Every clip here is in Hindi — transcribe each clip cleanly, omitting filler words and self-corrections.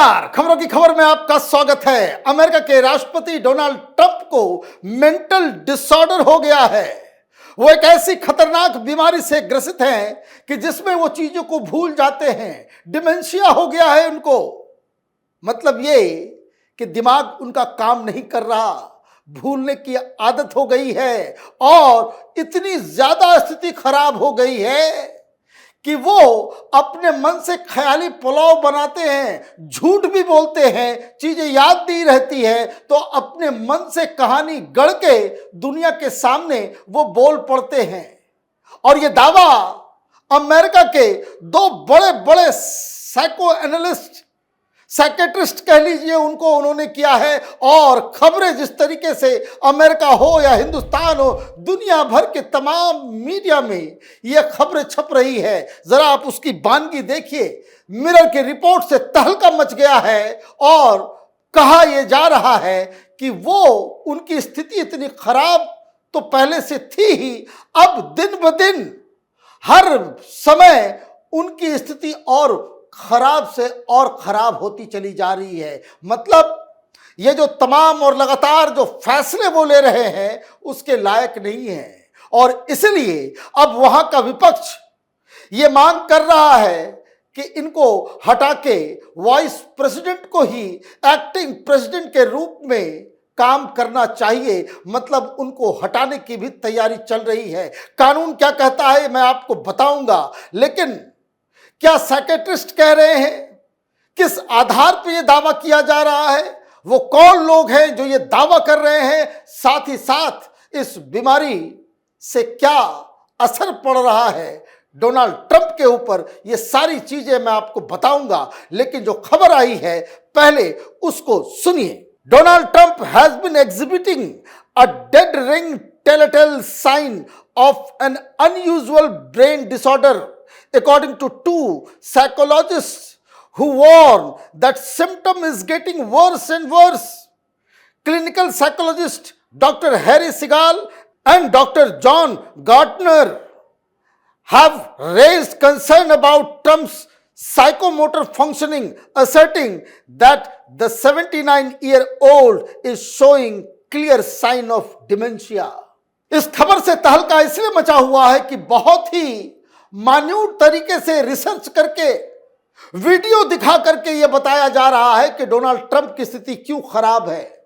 नमस्कार, खबरों की खबर में आपका स्वागत है। अमेरिका के राष्ट्रपति डोनाल्ड ट्रंप को मेंटल डिसऑर्डर हो गया है। वो एक ऐसी खतरनाक बीमारी से ग्रसित हैं कि जिसमें वो चीजों को भूल जाते हैं। डिमेंशिया हो गया है उनको। मतलब ये कि दिमाग उनका काम नहीं कर रहा, भूलने की आदत हो गई है और इतनी ज्यादा स्थिति खराब हो गई है कि वो अपने मन से ख्याली पुलाव बनाते हैं, झूठ भी बोलते हैं, चीजें याद नहीं रहती है तो अपने मन से कहानी गढ़ के दुनिया के सामने वो बोल पड़ते हैं। और ये दावा अमेरिका के दो बड़े बड़े साइको एनालिस्ट, साइकेट्रिस्ट कह लीजिए उनको, उन्होंने किया है। और खबरें जिस तरीके से अमेरिका हो या हिंदुस्तान हो, दुनिया भर के तमाम मीडिया में ये खबरें छप रही है। जरा आप उसकी बानगी देखिए। मिरर की रिपोर्ट से तहलका मच गया है और कहा यह जा रहा है कि वो उनकी स्थिति इतनी खराब तो पहले से थी ही, अब दिन ब दिन हर समय उनकी स्थिति और खराब से और खराब होती चली जा रही है। मतलब ये जो तमाम और लगातार जो फैसले वो ले रहे हैं उसके लायक नहीं है। और इसलिए अब वहां का विपक्ष ये मांग कर रहा है कि इनको हटा के वाइस प्रेसिडेंट को ही एक्टिंग प्रेसिडेंट के रूप में काम करना चाहिए। मतलब उनको हटाने की भी तैयारी चल रही है। कानून क्या कहता है मैं आपको बताऊंगा, लेकिन क्या साइकेट्रिस्ट कह रहे हैं, किस आधार पर यह दावा किया जा रहा है, वो कौन लोग हैं जो ये दावा कर रहे हैं, साथ ही साथ इस बीमारी से क्या असर पड़ रहा है डोनाल्ड ट्रंप के ऊपर, ये सारी चीजें मैं आपको बताऊंगा। लेकिन जो खबर आई है पहले उसको सुनिए। Donald Trump has been exhibiting a dead ring telltale sign of an unusual brain disorder according to two psychologists who warn that symptom is getting worse and worse. Clinical psychologist Dr. Harry Segal and Dr. John Gartner have raised concern about Trump's psychomotor functioning, asserting that the 79-year-old is showing clear sign of dementia. इस खबर से तहलका इसलिए मचा हुआ है कि बहुत ही मान्यूट तरीके से रिसर्च करके, वीडियो दिखा करके यह बताया जा रहा है कि डोनाल्ड ट्रंप की स्थिति क्यों खराब है।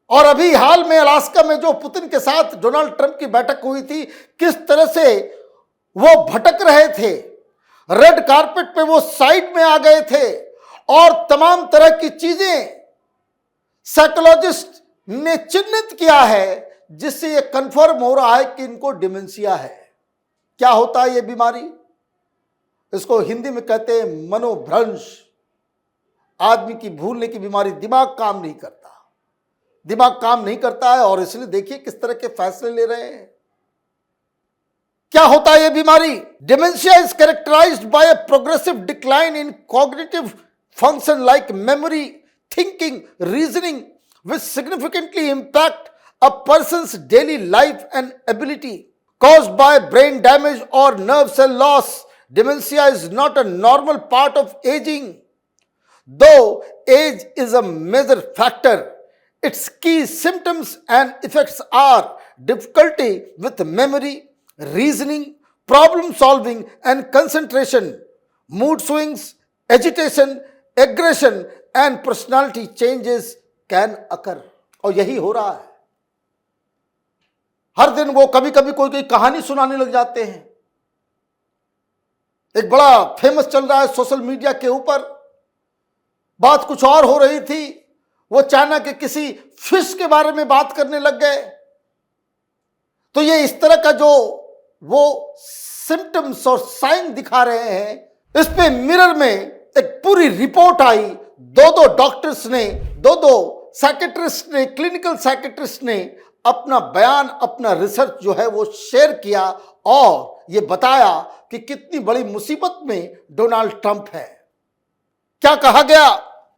और अभी हाल में अलास्का में जो पुतिन के साथ डोनाल्ड ट्रंप की बैठक हुई थी, किस तरह से वो भटक रहे थे, रेड कारपेट पे वो साइड में आ गए थे और तमाम तरह की चीजें साइकोलॉजिस्ट ने चिन्हित किया है, जिससे यह कंफर्म हो रहा है कि इनको डिमेंशिया है। क्या होता है ये बीमारी? इसको हिंदी में कहते हैं मनोभ्रंश। आदमी की भूलने की बीमारी। दिमाग काम नहीं करता, दिमाग काम नहीं करता है और इसलिए देखिए किस तरह के फैसले ले रहे हैं। क्या होता है ये बीमारी? Dementia is characterised by a progressive decline in cognitive function like memory, thinking, reasoning, which significantly impact a person's daily life and ability. Caused by brain damage or nerve cell loss, dementia is not a normal part of aging. Though age is a major factor, its key symptoms and effects are difficulty with memory, reasoning, problem solving and concentration, mood swings, agitation, aggression and personality changes can occur. और यही हो रहा है। हर दिन वो कभी कभी कोई कहानी सुनाने लग जाते हैं। एक बड़ा फेमस चल रहा है सोशल मीडिया के ऊपर, बात कुछ और हो रही थी, वो चाइना के किसी फिश के बारे में बात करने लग गए। तो ये इस तरह का जो वो सिम्टम्स और साइन दिखा रहे हैं, इस पे मिरर में एक पूरी रिपोर्ट आई। दो डॉक्टर्स ने, दो साइकेट्रिस्ट ने, क्लिनिकल साइकेट्रिस्ट ने अपना बयान, अपना रिसर्च जो है वो शेयर किया और ये बताया कि कितनी बड़ी मुसीबत में डोनाल्ड ट्रंप है। क्या कहा गया?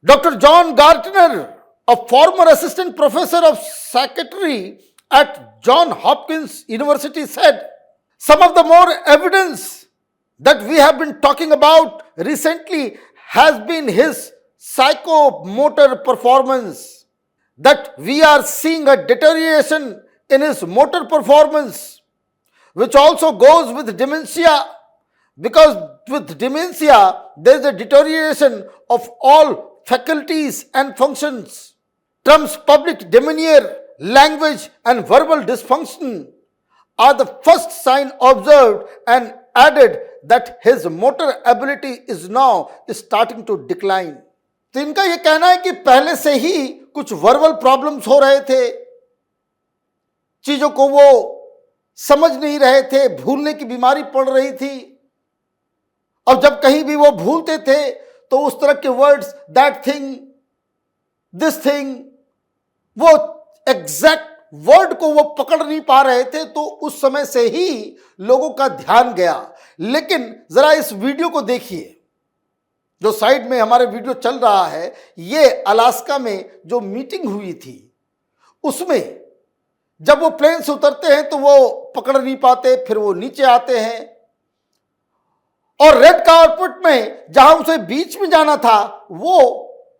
Doctor John Gartner, a former assistant professor of psychiatry at Johns Hopkins University, said some of the more evidence that we have been talking about recently has been his psychomotor performance, that we are seeing a deterioration in his motor performance, which also goes with dementia, because with dementia there is a deterioration of all faculties and functions. Trump's public demeanor, language, and verbal dysfunction are the first sign observed, and added that his motor ability is now starting to decline. तो इनका यह कहना है कि पहले से ही कुछ वर्बल प्रॉब्लम्स हो रहे थे, चीजों को वो समझ नहीं रहे थे, भूलने की बीमारी पड़ रही थी, और जब कहीं भी वो भूलते थे तो उस तरह के words, that thing, this thing, वो एग्जैक्ट वर्ड को वो पकड़ नहीं पा रहे थे, तो उस समय से ही लोगों का ध्यान गया। लेकिन जरा इस वीडियो को देखिए, जो साइड में हमारे वीडियो चल रहा है, ये अलास्का में जो मीटिंग हुई थी, उसमें जब वो प्लेन से उतरते हैं तो वो पकड़ नहीं पाते, फिर वो नीचे आते हैं, और रेड कारपेट में जहां उसे बीच में जाना था वो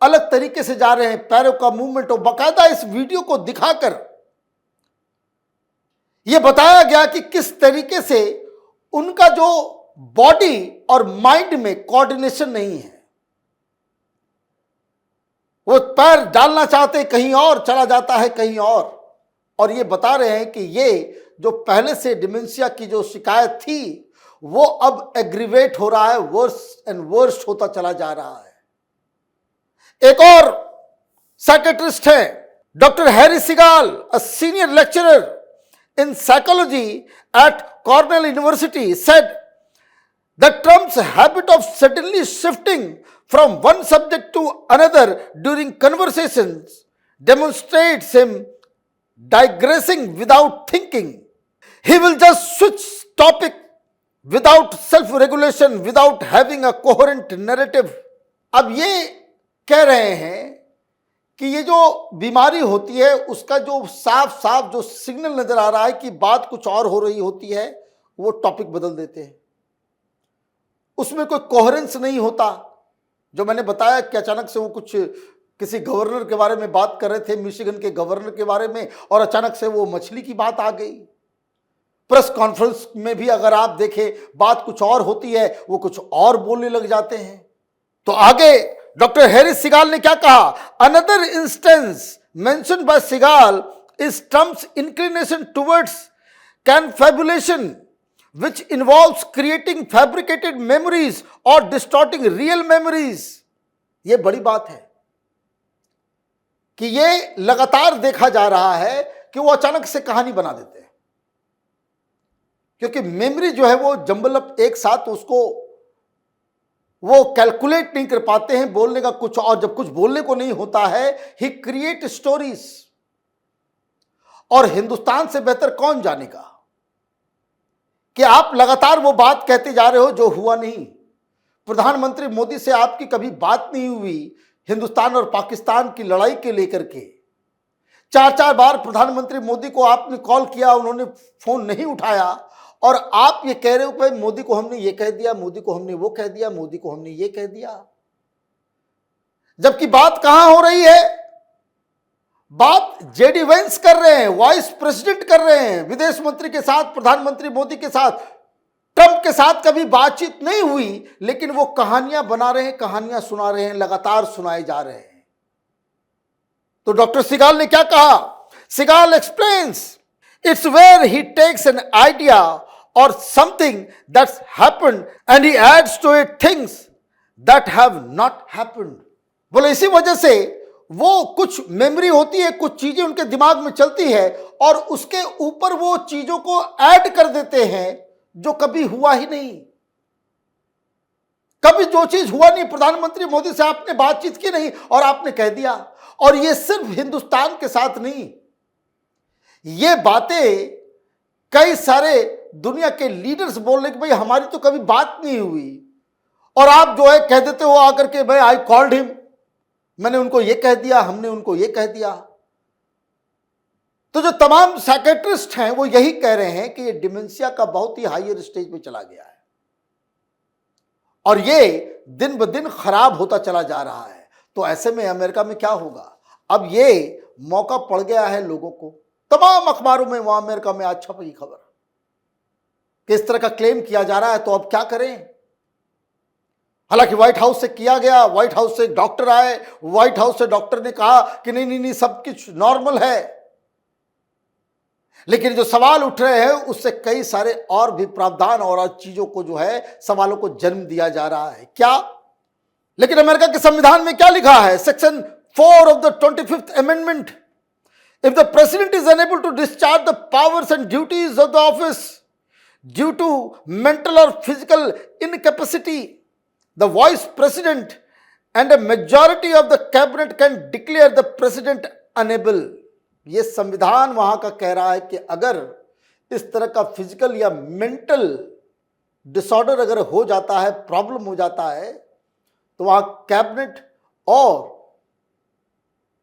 अलग तरीके से जा रहे हैं, पैरों का मूवमेंट, और बाकायदा इस वीडियो को दिखाकर यह बताया गया कि किस तरीके से उनका जो बॉडी और माइंड में कोऑर्डिनेशन नहीं है। वो पैर डालना चाहते कहीं और, चला जाता है कहीं और ये बता रहे हैं कि ये जो पहले से डिमेंशिया की जो शिकायत थी वो अब एग्रीवेट हो रहा है, वर्स एंड वर्स होता चला जा रहा है। एक और साइकेट्रिस्ट है doctor Harry Segal, a senior lecturer in psychology at Cornell University, said that Trump's habit of suddenly shifting from one subject to another during conversations demonstrates him digressing without thinking. He will just switch topic without self-regulation, without having a coherent narrative. अब ये कह रहे हैं कि ये जो बीमारी होती है उसका जो साफ साफ जो सिग्नल नजर आ रहा है कि बात कुछ और हो रही होती है, वो टॉपिक बदल देते हैं, उसमें कोई कोहेरेंस नहीं होता। जो मैंने बताया कि अचानक से वो कुछ किसी गवर्नर के बारे में बात कर रहे थे, मिशिगन के गवर्नर के बारे में, और अचानक से वो मछली की बात आ गई। प्रेस कॉन्फ्रेंस में भी अगर आप देखें बात कुछ और होती है, वो कुछ और बोलने लग जाते हैं। तो आगे डॉक्टर हैरी सिगाल ने क्या कहा? Another instance mentioned by Segal is Trump's inclination towards confabulation which involves creating fabricated memories or distorting real memories. ये बड़ी बात है कि ये लगातार देखा जा रहा है कि वो अचानक से कहानी बना देते हैं, क्योंकि मेमोरी जो है वो जंबल अप एक साथ, उसको वो कैलकुलेट नहीं कर पाते हैं, बोलने का कुछ और, जब कुछ बोलने को नहीं होता है, ही क्रिएट स्टोरीज। और हिंदुस्तान से बेहतर कौन जानेगा कि आप लगातार वो बात कहते जा रहे हो जो हुआ नहीं। प्रधानमंत्री मोदी से आपकी कभी बात नहीं हुई हिंदुस्तान और पाकिस्तान की लड़ाई के लेकर के। 4-4 बार प्रधानमंत्री मोदी को आपने कॉल किया, उन्होंने फोन नहीं उठाया, और आप ये कह रहे हो कि मोदी को हमने ये कह दिया, मोदी को हमने वो कह दिया, मोदी को हमने ये कह दिया। जबकि बात कहां हो रही है? बात जेडी वेंस कर रहे हैं, वाइस प्रेसिडेंट कर रहे हैं, विदेश मंत्री के साथ, प्रधानमंत्री मोदी के साथ। ट्रंप के साथ कभी बातचीत नहीं हुई, लेकिन वो कहानियां बना रहे हैं, कहानियां सुना रहे हैं, लगातार सुनाए जा रहे हैं। तो डॉक्टर सिगाल ने क्या कहा? Siegel explains it's where he takes an idea और something that's happened and he adds to it things that have not happened. बोले इसी वजह से वो कुछ मेमोरी होती है, कुछ चीजें उनके दिमाग में चलती है, और उसके ऊपर वो चीजों को ऐड कर देते हैं जो कभी हुआ ही नहीं। कभी जो चीज हुआ नहीं, प्रधानमंत्री मोदी से आपने बातचीत की नहीं और आपने कह दिया। और ये सिर्फ हिंदुस्तान के साथ नहीं, ये बातें कई सारे दुनिया के लीडर्स बोल रहे कि भाई हमारी तो कभी बात नहीं हुई, और आप जो है कह देते हो आकर के भाई आई कॉल्ड हिम, मैंने उनको ये कह दिया, हमने उनको ये कह दिया। तो जो तमाम साइकेट्रिस्ट हैं वो यही कह रहे हैं कि ये डिमेंशिया का बहुत ही हायर स्टेज पे चला गया है और ये दिन ब दिन खराब होता चला जा रहा है। तो ऐसे में अमेरिका में क्या होगा? अब ये मौका पड़ गया है लोगों को, तमाम अखबारों में वहां अमेरिका में आज छप गई खबर कि इस तरह का क्लेम किया जा रहा है। तो अब क्या करें? हालांकि व्हाइट हाउस से किया गया, व्हाइट हाउस से एक डॉक्टर आए, व्हाइट हाउस से डॉक्टर ने कहा कि नहीं नहीं नहीं सब कुछ नॉर्मल है, लेकिन जो सवाल उठ रहे हैं उससे कई सारे और भी प्रावधान और चीजों को जो है सवालों को जन्म दिया जा रहा है। क्या? लेकिन अमेरिका के संविधान में क्या लिखा है? Section 4 of the 25th Amendment, if the president is unable to discharge the powers and duties of the office due to mental or physical incapacity, the vice president and a majority of the cabinet can declare the president unable. ये संविधान वहां का कह रहा है कि अगर इस तरह का फिजिकल या मेंटल डिसऑर्डर अगर हो जाता है, प्रॉब्लम हो जाता है, तो वहां कैबिनेट और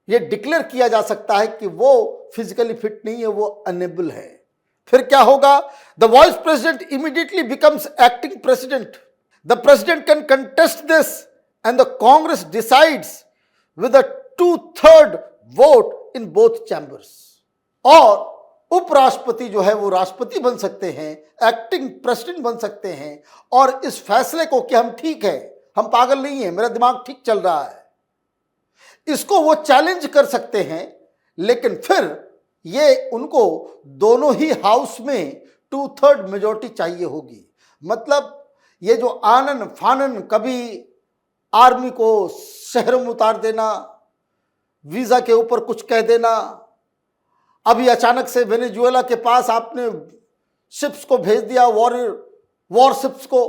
ये डिक्लेयर किया जा सकता है कि वो फिजिकली फिट नहीं है, वो अनेबल है। फिर क्या होगा? The vice president immediately becomes acting president. The president can contest this and the Congress decides with a 2/3 vote in both chambers. और उपराष्ट्रपति जो है वो राष्ट्रपति बन सकते हैं, एक्टिंग प्रेसिडेंट बन सकते हैं, और इस फैसले को कि हम ठीक है, हम पागल नहीं है, मेरा दिमाग ठीक चल रहा है, इसको वो चैलेंज कर सकते हैं। लेकिन फिर ये उनको दोनों ही हाउस में 2/3 मेजोरिटी चाहिए होगी। मतलब ये जो आनन फानन, कभी आर्मी को शहरों में उतार देना, वीजा के ऊपर कुछ कह देना, अभी अचानक से वेनेजुएला के पास आपने शिप्स को भेज दिया, वॉर शिप्स को।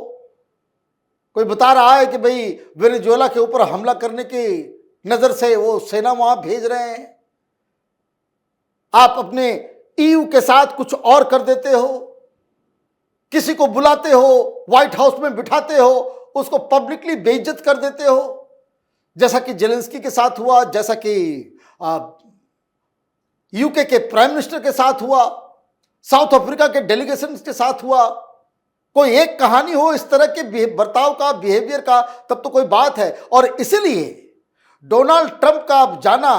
कोई बता रहा है कि भाई वेनेजुएला के ऊपर हमला करने की नजर से वो सेना वहां भेज रहे हैं। आप अपने ईयू के साथ कुछ और कर देते हो, किसी को बुलाते हो, व्हाइट हाउस में बिठाते हो, उसको पब्लिकली बेइज्जत कर देते हो, जैसा कि जेलेंस्की के साथ हुआ, जैसा कि यूके के प्राइम मिनिस्टर के साथ हुआ, साउथ अफ्रीका के डेलीगेशन के साथ हुआ। कोई एक कहानी हो इस तरह के बर्ताव का, बिहेवियर का, तब तो कोई बात है। और इसलिए डोनाल्ड ट्रंप का अब जाना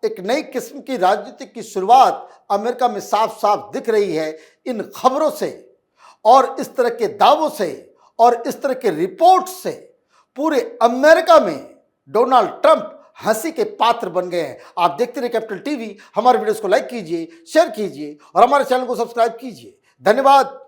एक नई किस्म की राजनीति की शुरुआत अमेरिका में साफ साफ दिख रही है। इन खबरों से और इस तरह के दावों से और इस तरह के रिपोर्ट से पूरे अमेरिका में डोनाल्ड ट्रंप हंसी के पात्र बन गए हैं। आप देखते रहिए कैपिटल टीवी। हमारे वीडियोस को लाइक कीजिए, शेयर कीजिए और हमारे चैनल को सब्सक्राइब कीजिए। धन्यवाद।